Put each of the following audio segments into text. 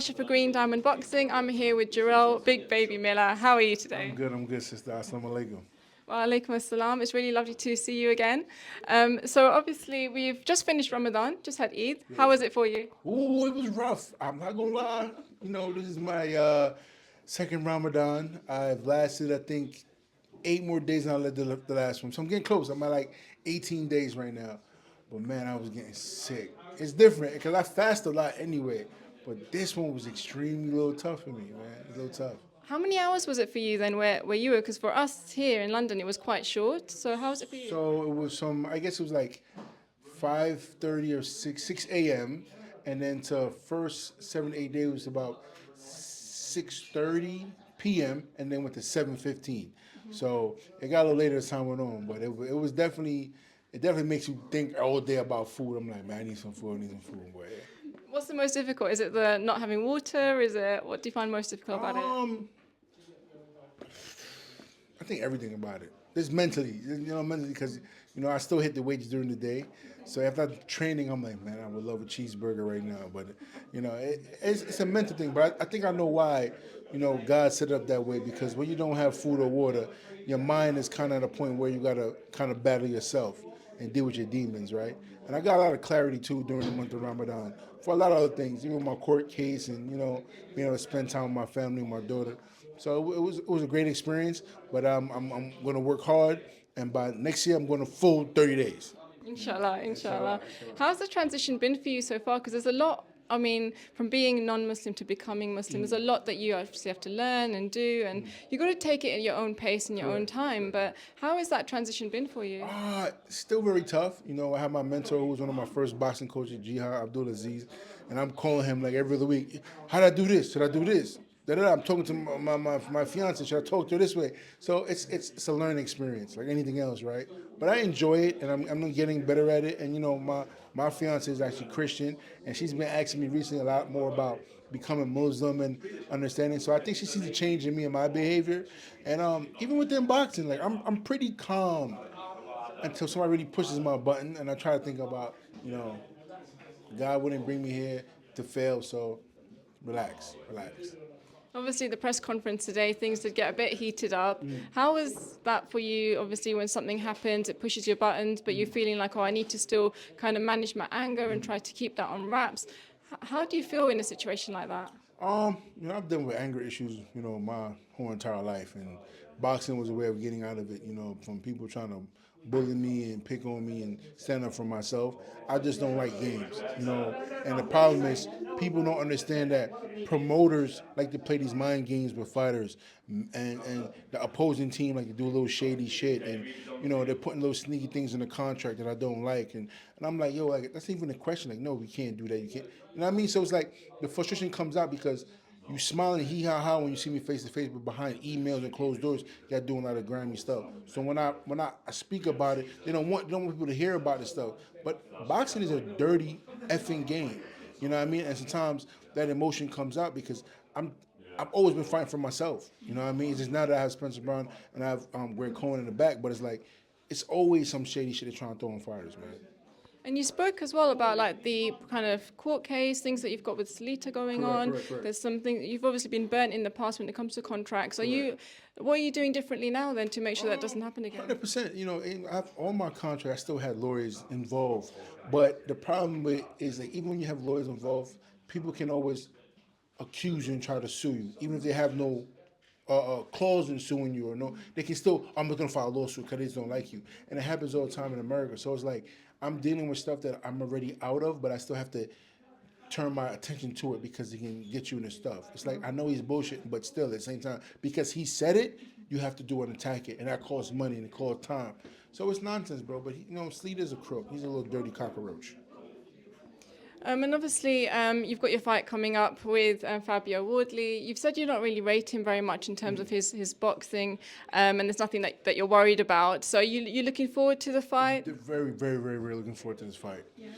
Aiysha for Green Diamond Boxing. I'm here with Jarrell Big Baby Miller. How are you today? I'm good, sister. Assalamu alaikum. Wa alaikum assalam. It's really lovely to see you again. So obviously we've just finished Ramadan, just had Eid. How was it for you? Ooh, it was rough. I'm not gonna lie. This is my second Ramadan. I've lasted, I think, 8 more days than I led the last one. So I'm getting close. I'm at like 18 days right now. But man, I was getting sick. It's different because I fast a lot anyway. But this one was extremely a little tough for me, man. It's a little tough. How many hours was it for you then where you were? Because for us here in London, it was quite short. So how was it for you? So it was I guess it was like 5:30 or 6 a.m. And then to first 7 8 days was about 6:30 p.m. and then went to 7:15. So it got a little later as time went on, but it was definitely it definitely makes you think all day about food. I'm like, man, I need some food. I need some food. But yeah. What's the most difficult? Is it the not having water? What do you find most difficult about it? I think everything about it. Just mentally, because I still hit the weights during the day. So after training, I'm like, man, I would love a cheeseburger right now. But it's a mental thing. But I think I know why. God set it up that way because when you don't have food or water, your mind is kind of at a point where you gotta kind of battle yourself and deal with your demons, right? And I got a lot of clarity too during the month of Ramadan for a lot of other things, even my court case and being able to spend time with my family, my daughter. So it was a great experience, but I'm going to work hard, and by next year I'm going to full 30 days. Inshallah, inshallah. How's the transition been for you so far? Because there's a lot, I mean, from being non-Muslim to becoming Muslim, there's a lot that you obviously have to learn and do, and you've got to take it at your own pace and your own time. But how has that transition been for you? Still very tough. I have my mentor who was one of my first boxing coaches, Jihad Abdul Aziz, and I'm calling him like every other week. How do I do this? Should I do this? Da-da-da. I'm talking to my fiance. Should I talk to her this way? So it's a learning experience like anything else, right? But I enjoy it, and I'm getting better at it. And my fiance is actually Christian, and she's been asking me recently a lot more about becoming Muslim and understanding. So I think she sees a change in me and my behavior. And even within boxing, like I'm pretty calm until somebody really pushes my button, and I try to think about God wouldn't bring me here to fail. So relax. Obviously, the press conference today, things did get a bit heated up. How was that for you? Obviously, when something happens, it pushes your buttons, but you're feeling like, oh, I need to still kind of manage my anger and try to keep that on wraps. How do you feel in a situation like that? I've dealt with anger issues, my whole entire life, and boxing was a way of getting out of it, from people trying to bully me and pick on me and stand up for myself. I just don't like games, and the problem is people don't understand that promoters like to play these mind games with fighters, and the opposing team like to do a little shady shit, and they're putting little sneaky things in the contract that I don't like, and I'm like, yo, like that's even a question. Like, no, we can't do that. You can't. You know what I mean? So it's like the frustration comes out because you smile and hee ha ha when you see me face to face, but behind emails and closed doors, you're doing a lot of grimy stuff. So when I speak about it, they don't want people to hear about this stuff. But boxing is a dirty effing game. You know what I mean? And sometimes that emotion comes out because I've always been fighting for myself. You know what I mean? It's just now that I have Spencer Brown and I have Greg Cohen in the back, but it's like it's always some shady shit they're trying to throw on fighters, man. And you spoke as well about like the kind of court case, things that you've got with Salita going on. Correct. There's something you've obviously been burnt in the past when it comes to contracts. What are you doing differently now then to make sure that doesn't happen again? 100%. I have all my contracts. I still had lawyers involved, but the problem is that even when you have lawyers involved, people can always accuse you and try to sue you, even if they have no clause in suing you or no, they can still. I'm not gonna file a lawsuit because they just don't like you, and it happens all the time in America. So it's like I'm dealing with stuff that I'm already out of, but I still have to turn my attention to it because he can get you in the stuff. It's like I know he's bullshitting, but still at the same time, because he said it, you have to do it and attack it, and that costs money and it costs time. So it's nonsense, bro. But Sleater's a crook. He's a little dirty cockroach. And obviously, you've got your fight coming up with Fabio Wardley. You've said you don't really rate him very much in terms of his boxing, and there's nothing that you're worried about. So you looking forward to the fight? Very, very, very, very looking forward to this fight. Yeah.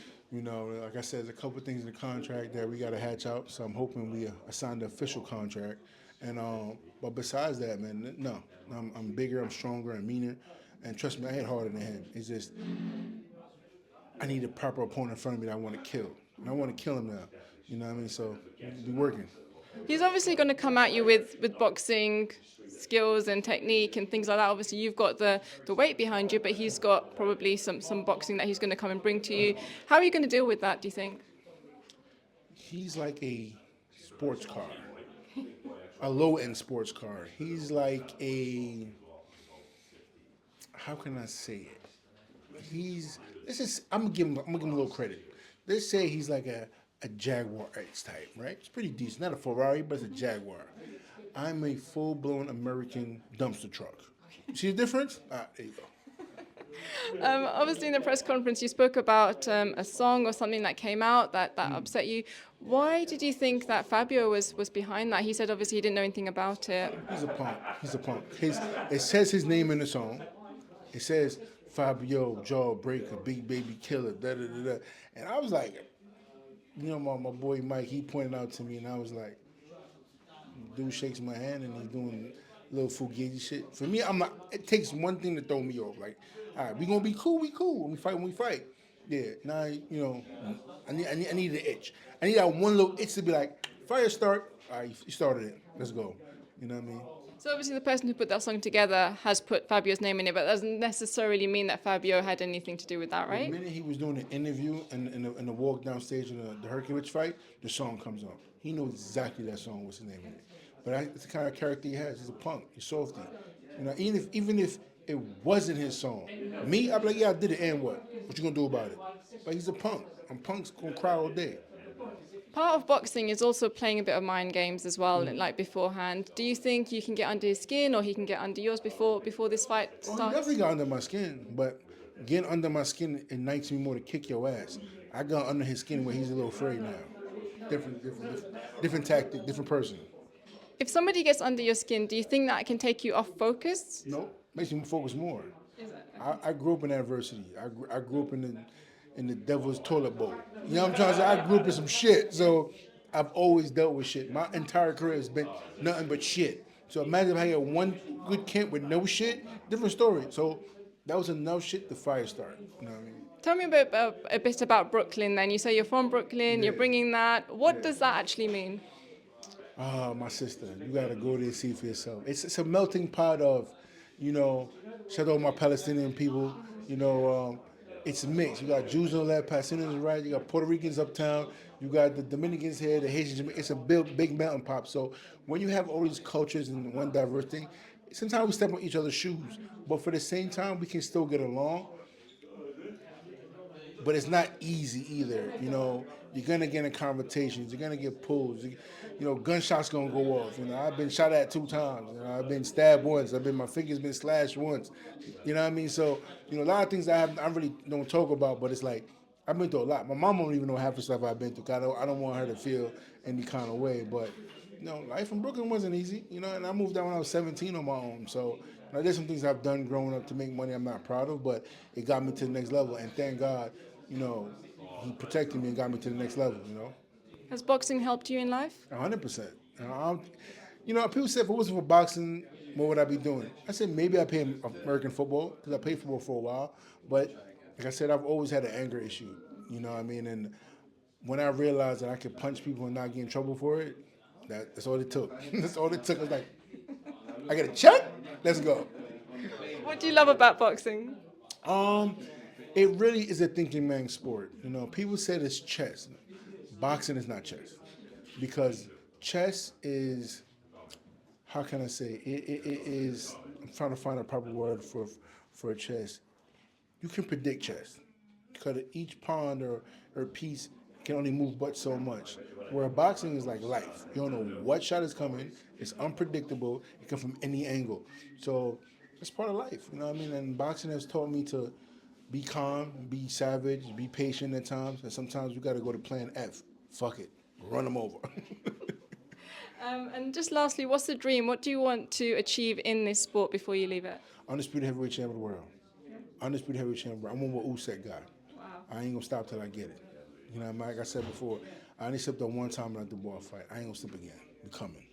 Like I said, there's a couple of things in the contract that we got to hatch out. So I'm hoping we assign the official contract. And but besides that, man, no, I'm bigger, I'm stronger, I'm meaner, and trust me, I hit harder than him. It's just I need a proper opponent in front of me that I want to kill, and I want to kill him now. You know what I mean? So be working. He's obviously going to come at you with boxing skills and technique and things like that. Obviously, you've got the weight behind you, but he's got probably some boxing that he's going to come and bring to you. How are you going to deal with that, do you think? He's like a sports car, a low-end sports car. He's like a, how can I say it? I'm gonna give him a little credit. Let's say he's like a Jaguar X type, right? It's pretty decent. Not a Ferrari, but it's a Jaguar. I'm a full-blown American dumpster truck. See the difference? There you go. Obviously, in the press conference, you spoke about a song or something that came out that upset you. Why did you think that Fabio was behind that? He said obviously he didn't know anything about it. He's a punk. He's a punk. It says his name in the song. It says Fabio, Jawbreaker, Big Baby Killer, da da da da. And I was like, my boy Mike, he pointed out to me, and I was like, dude shakes my hand and he's doing little fugazi shit. For me, I'm not. It takes one thing to throw me off. Like, all right, we gonna be cool. We cool. When we fight. Yeah. Now, I need the itch. I need that one little itch to be like, fire start. All right, you started it. Let's go. You know what I mean? So obviously the person who put that song together has put Fabio's name in it, but that doesn't necessarily mean that Fabio had anything to do with that, right? The minute he was doing an interview and the walk down stage in the Hercules fight, the song comes on. He knows exactly that song, what's the name of it. But it's the kind of character he has. He's a punk. He's softy. Even if it wasn't his song, me, I'd be like, yeah, I did it, and what? What you gonna do about it? But he's a punk. And punk's gonna cry all day. Part of boxing is also playing a bit of mind games as well, like beforehand. Do you think you can get under his skin or he can get under yours before this fight Oh, he starts? definitely got under my skin, but getting under my skin ignites me more to kick your ass. I got under his skin where he's a little afraid now. Different tactic, different person. If somebody gets under your skin, do you think that can take you off focus? No, makes me focus more. Is it? I grew up in adversity. I grew up in the devil's toilet bowl. You know what I'm trying to say? I grew up in some shit. So I've always dealt with shit. My entire career has been nothing but shit. So imagine if I had one good camp with no shit, different story. So that was enough shit to fire start. You know what I mean? Tell me a bit about Brooklyn then. You say you're from Brooklyn, you're bringing that. What does that actually mean? My sister, you gotta go there and see for yourself. It's a melting pot of, shout out my Palestinian people, it's mixed. You got Jews on the left, Palestinians right, you got Puerto Ricans uptown, you got the Dominicans here, the Haitians. It's a big melting pot. So when you have all these cultures and one diverse thing, sometimes we step on each other's shoes, but for the same time, we can still get along. But it's not easy either. You're gonna get in confrontations. You're gonna get pulls. Gunshots gonna go off. I've been shot at 2 times. I've been stabbed once. My fingers been slashed once. You know what I mean? So a lot of things I really don't talk about. But it's like I've been through a lot. My mom don't even know half the stuff I've been through. 'Cause I don't want her to feel any kind of way. But life in Brooklyn wasn't easy. And I moved out when I was 17 on my own. So there's some things I've done growing up to make money I'm not proud of. But it got me to the next level. And thank God. He protected me and got me to the next level, Has boxing helped you in life? 100%. People say if it wasn't for boxing, what would I be doing? I said maybe I play American football because I played football for a while. But like I said, I've always had an anger issue, you know what I mean? And when I realized that I could punch people and not get in trouble for it, that's all it took. That's all it took. I was like, I get a check? Let's go. What do you love about boxing? It really is a thinking man's sport. People said it's chess. Boxing is not chess. Because chess is, how can I say, it is, I'm trying to find a proper word for chess. You can predict chess. Because each pawn or piece can only move but so much. Where boxing is like life. You don't know what shot is coming. It's unpredictable. It can from any angle. So it's part of life. You know what I mean? And boxing has taught me to be calm, be savage, be patient at times, and sometimes we got to go to plan F. Fuck it. Run them over. And just lastly, what's the dream? What do you want to achieve in this sport before you leave it? Undisputed heavyweight champion of the world. Undisputed heavyweight champion. I'm one with Usyk guy. Wow. I ain't going to stop till I get it. Like I said before, I only slipped on one time in the ball fight. I ain't going to slip again. We coming.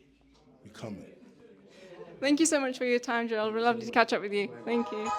Thank you so much for your time, Jarrell. We're lovely to catch up with you. Thank you.